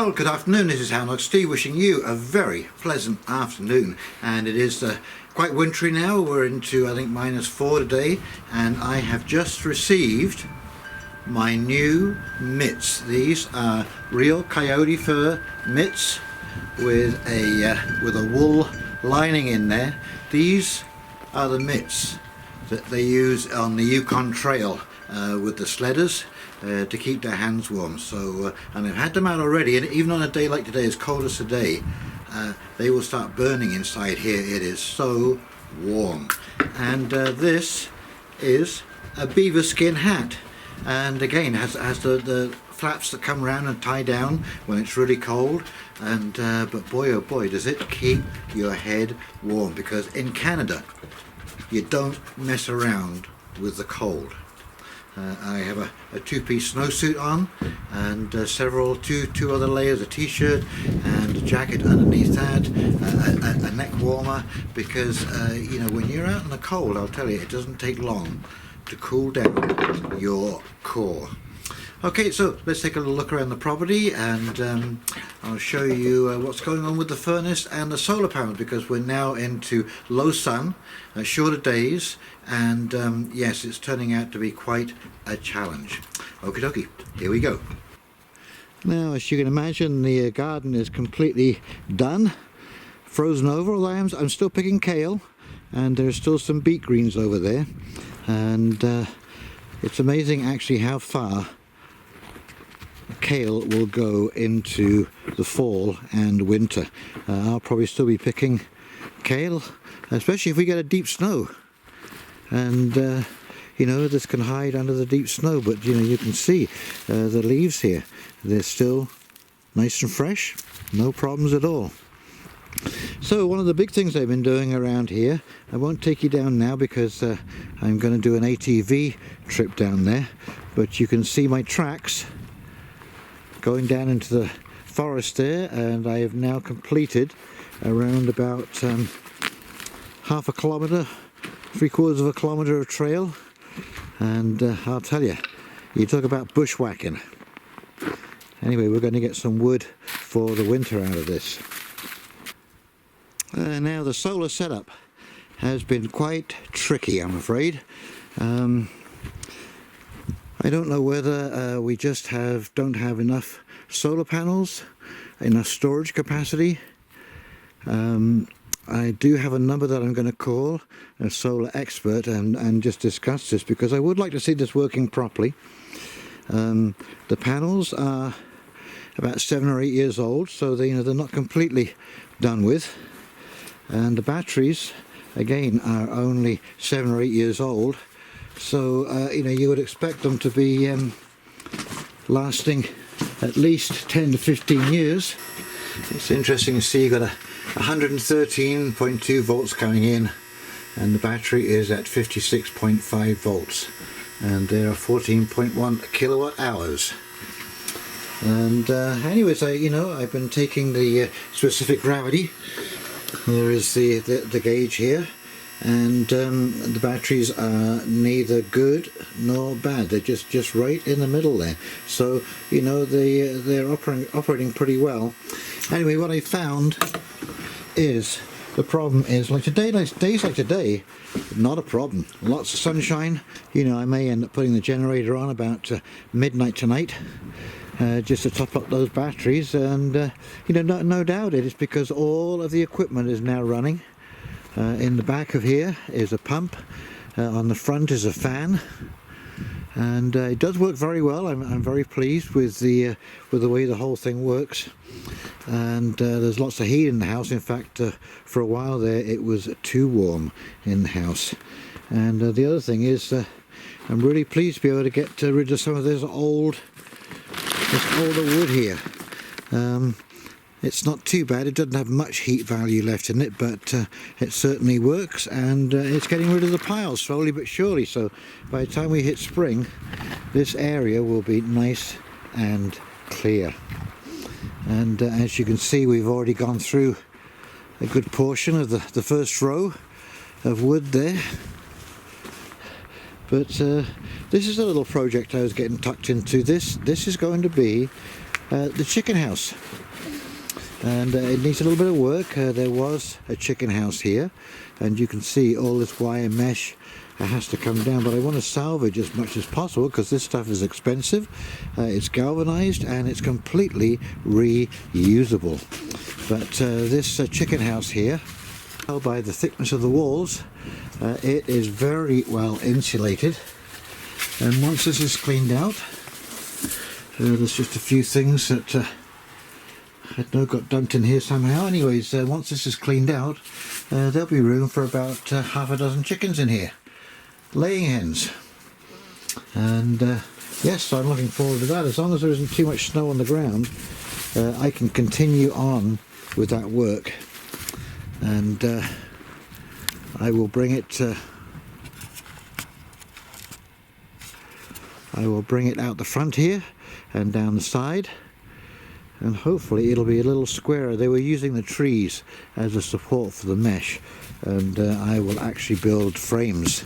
Well, good afternoon, this is Houndog Steve wishing you a very pleasant afternoon, and it is quite wintry now. We're into I think -4 today, and I have just received my new mitts. These are real coyote fur mitts with a wool lining in there. These are the mitts that they use on the Yukon Trail with the sledders to keep their hands warm. So and I've had them out already, and even on a day like today, as cold as today, they will start burning inside here. It is so warm. And this is a beaver skin hat, and again has the flaps that come around and tie down when it's really cold. And but boy oh boy, does it keep your head warm, because in Canada you don't mess around with the cold. I have a two-piece snowsuit on, and two other layers, a t-shirt and a jacket underneath that, a neck warmer, because you know, when you're out in the cold, I'll tell you, it doesn't take long to cool down your core. Okay, so let's take a little look around the property, and I'll show you what's going on with the furnace and the solar panels, because we're now into low sun, shorter days, and yes, it's turning out to be quite a challenge. Okie dokie, here we go. Now, as you can imagine, the garden is completely done, frozen over, although I'm still picking kale, and there's still some beet greens over there, and it's amazing actually how far kale will go into the fall and winter. I'll probably still be picking kale, especially if we get a deep snow, and you know, this can hide under the deep snow, but you know, you can see the leaves here, they're still nice and fresh, no problems at all. So one of the big things I've been doing around here, I won't take you down now because I'm going to do an ATV trip down there, but you can see my tracks going down into the forest there, and I have now completed around about half a kilometre, 3/4 of a kilometre of trail, and I'll tell you, you talk about bushwhacking. Anyway, we're going to get some wood for the winter out of this. Now the solar setup has been quite tricky, I'm afraid. I don't know whether we just don't have enough solar panels, enough storage capacity. I do have a number that I'm going to call a solar expert and just discuss this, because I would like to see this working properly. The panels are about 7 or 8 years old, so they, you know, they're not completely done with, and the batteries again are only 7 or 8 years old. So you know, you would expect them to be lasting at least 10 to 15 years. It's interesting to see you've got a 113.2 volts coming in, and the battery is at 56.5 volts, and there are 14.1 kilowatt hours. And anyways, I've been taking the specific gravity. There is the gauge here. And the batteries are neither good nor bad. They're just right in the middle there. So you know, they're operating pretty well. Anyway, what I found is the problem is, like today, days like today, not a problem. Lots of sunshine. You know, I may end up putting the generator on about midnight tonight, just to top up those batteries. And you know, no doubt it is because all of the equipment is now running. In the back of here is a pump, on the front is a fan, and it does work very well. I'm very pleased with the way the whole thing works, and there's lots of heat in the house. In fact, for a while there it was too warm in the house. And the other thing is, I'm really pleased to be able to get rid of some of this older wood here. It's not too bad, it doesn't have much heat value left in it, but it certainly works, and it's getting rid of the piles slowly but surely. So by the time we hit spring, this area will be nice and clear. And as you can see, we've already gone through a good portion of the first row of wood there. But this is a little project I was getting tucked into. This is going to be the chicken house. And it needs a little bit of work. There was a chicken house here, and you can see all this wire mesh has to come down, but I want to salvage as much as possible because this stuff is expensive. It's galvanized and it's completely reusable. But this chicken house here, by the thickness of the walls, it is very well insulated. And once this is cleaned out, there's just a few things that I know got dumped in here somehow. Anyways, once this is cleaned out, there'll be room for about half a dozen chickens in here, laying hens. And yes, I'm looking forward to that. As long as there isn't too much snow on the ground, I can continue on with that work. And I will bring it out the front here and down the side, and hopefully it'll be a little squarer. They were using the trees as a support for the mesh, and I will actually build frames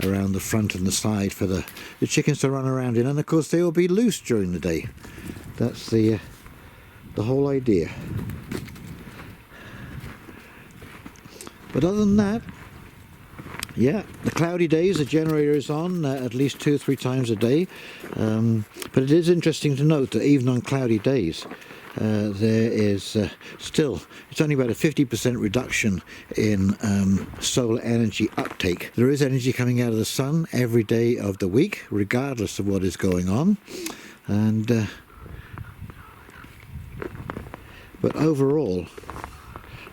around the front and the side for the chickens to run around in, and of course they will be loose during the day. That's the whole idea. But other than that, yeah, the cloudy days, the generator is on at least 2 or 3 times a day. But it is interesting to note that even on cloudy days, there is still, it's only about a 50% reduction in solar energy uptake. There is energy coming out of the sun every day of the week, regardless of what is going on. And but overall,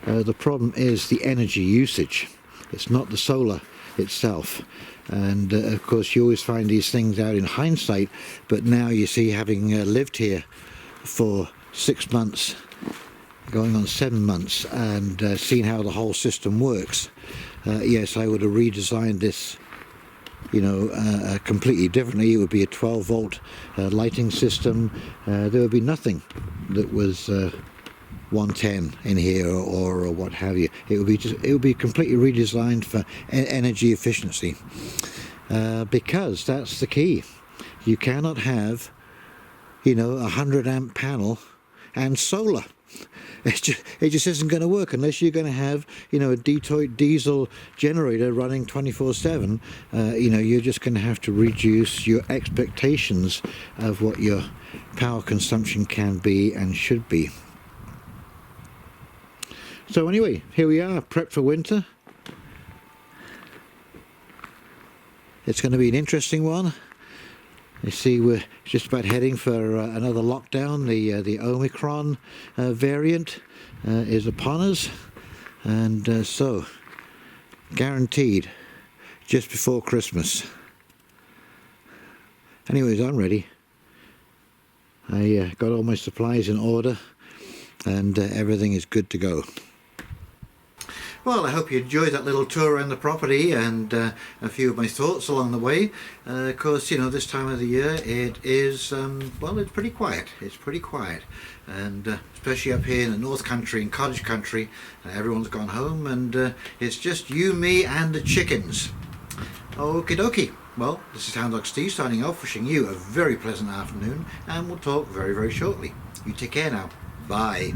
the problem is the energy usage. It's not the solar itself. And of course you always find these things out in hindsight, but now you see, having lived here for 6 months, going on 7 months, and seen how the whole system works, yes, I would have redesigned this, you know, completely differently. It would be a 12 volt lighting system. There would be nothing that was 110 in here or what have you. It would be completely redesigned for energy efficiency, because that's the key. You cannot have, you know, a 100 amp panel and solar. It just isn't going to work unless you're going to have, you know, a diesel generator running 24/7. You know, you're just going to have to reduce your expectations of what your power consumption can be and should be. So anyway, here we are, prepped for winter. It's going to be an interesting one. You see, we're just about heading for another lockdown. The Omicron variant is upon us, and so guaranteed just before Christmas. Anyways, I'm ready. I got all my supplies in order, and everything is good to go. Well, I hope you enjoyed that little tour around the property and a few of my thoughts along the way. Of course, you know, this time of the year it is, well, it's pretty quiet. It's pretty quiet. And especially up here in the North Country, in Cottage Country, everyone's gone home, and it's just you, me and the chickens. Okie dokie. Well, this is Houndog Steve signing off, wishing you a very pleasant afternoon, and we'll talk very, very shortly. You take care now. Bye.